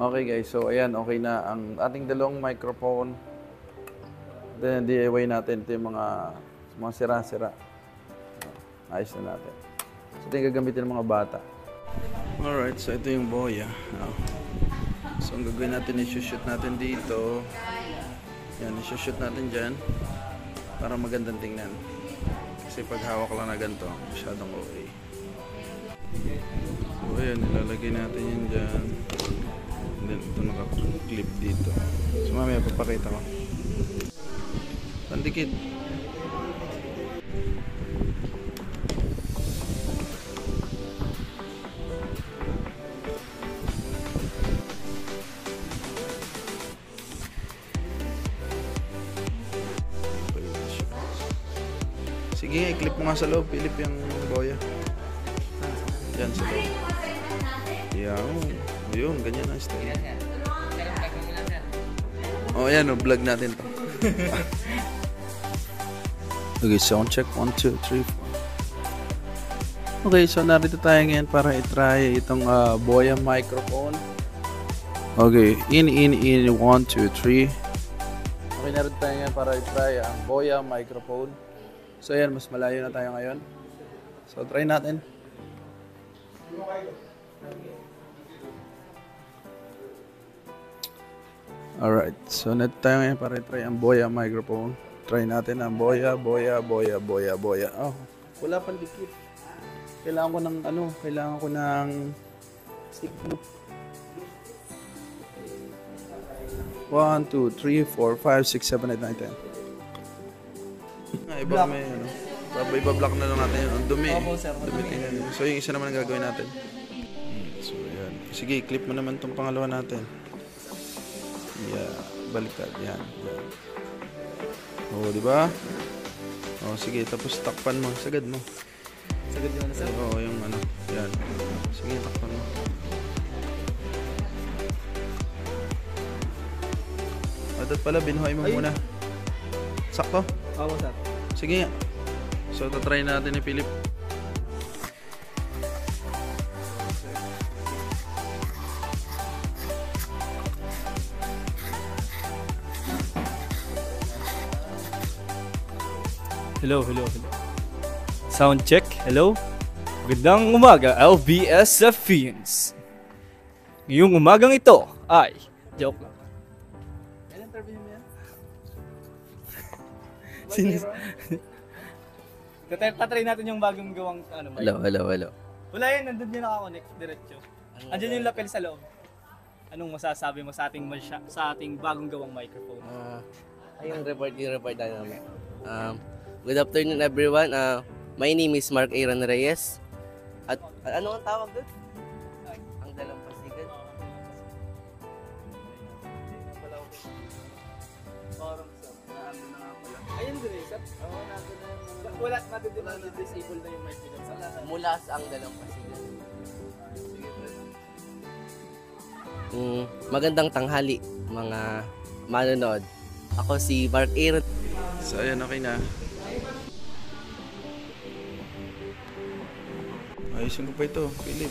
Okay guys, so ayan, okay na ang ating dalawang microphone. Then DIY natin ito yung mga sira-sira. Ayos na natin. So ito yung gagamitin ng mga bata. Alright, so ito yung boya. So ang gagawin natin, i-shoot natin dito. Yan, i-shoot natin dyan. Para magandang tingnan. Kasi pag hawak lang na ganito, masyadong okay. So ayan, ilalagay natin yun dyan. And then ito naka-clip dito. So mamaya papakita ko. Pandikit. Sige, i-clip mo nga sa loob, Philip, yung boya. Yan, sa loob. Yan. Yun, ganyan ang style. Oh, yan, vlog natin to. Okay, sound check. 1, 2, 3, 4. Okay, so narito tayo ngayon para i-try itong boya microphone. Okay, in, 1, 2, 3. Okay, narito tayo ngayon para i-try ang boya microphone. So ayan, mas malayo na tayo ngayon. So try natin. Alright, so narito tayo ngayon para i-try ang boya microphone. Try natin ang boya. Oh, wala pang dikit. Kailangan ko ng kailangan ko ng stick glue. 1, 2, 3, 4, 5, 6, 7, 8, 9, 10. Iba may iba-block na lang natin yun. Ang dumi. Dumi tingnan. So yung isa naman ang gagawin natin. So yan. Sige, clip mo naman itong pangalawa natin. Yeah, baliktad. Yan. Oh, di ba? Oh, sige, tapos takpan mo. Sagad mo. Sagad yun na sir? Oo, yung yan. Sige, takpan mo. At pala, binuhay mo muna. Sakto? Oo, sir. Sige nga. So, tatry natin ni Philip. Hello. Sound check. Hello. Magandang umaga, LBS Fiends. Ngayong umagang ito ay joke lang. Interview mo yan? Tatry natin yung bagong gawang Hello. Wala yan, nandun yung nakakonect diretso. Andiyan yung lapel sa loob. Anong masasabi mo sa ating bagong gawang microphone? Yung report namin. Good afternoon everyone. My name is Mark Aaron Reyes. At ano ang tawag doon? Ang dalampasigan. Ayun din eh, sir. Oo, nandun na yung wala, disable na yung microphone. Mula sa ang dalampasigan. Magandang tanghali mga manonood. Ako si Mark Aaron. So, ayan, okay na. Ayusin ko pa ito, Philip.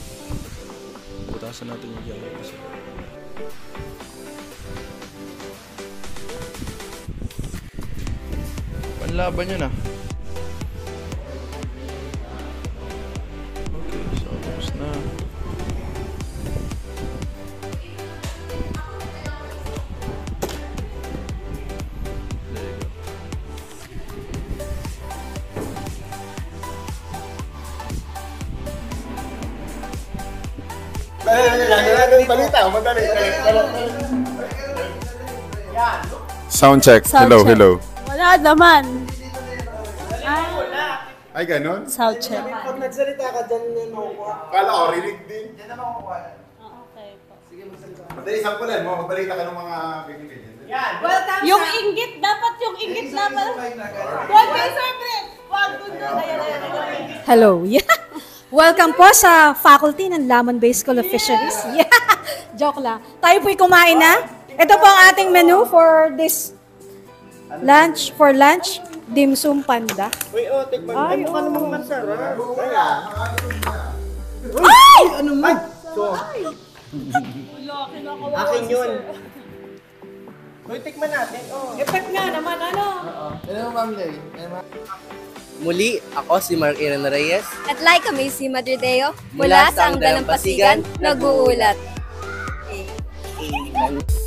Butasan natin yung dyan. Panlaban yun ah. Okay, so tapos na. There you go. Balita, madali. Sound check. Hello. Wala naman. Ay, ganun? Sound check. Pag nagsalita ka dyan, yan makukuha. Kala ko, rinig din. Yan naman makukuha. Okay po. Sige, magsalita. Madali, sampulan mo. Magbalita ka ng mga ganyan-ganyan. Yan! Yung inggit, dapat yung inggit dapat. Huwag kayo separate. Huwag doon. Hello. Yeah. Welcome po sa faculty ng Lamon-Based School of Fisheries. Yeah. Joke lang. Tayo po'y kumain na. Ito po ang ating menu for this lunch. For lunch, dim sum panda. Uy, tikman. Ay, mukha namang masarap. Ay! Ano man? So, Laki Akin yun. Uy, tikman natin. Oh. Effect nga naman, ano? Muli, ako si Mark Aaron Reyes. At like kami si Madrideo mula sa ang Dalampasigan, nag-uulat. Amen.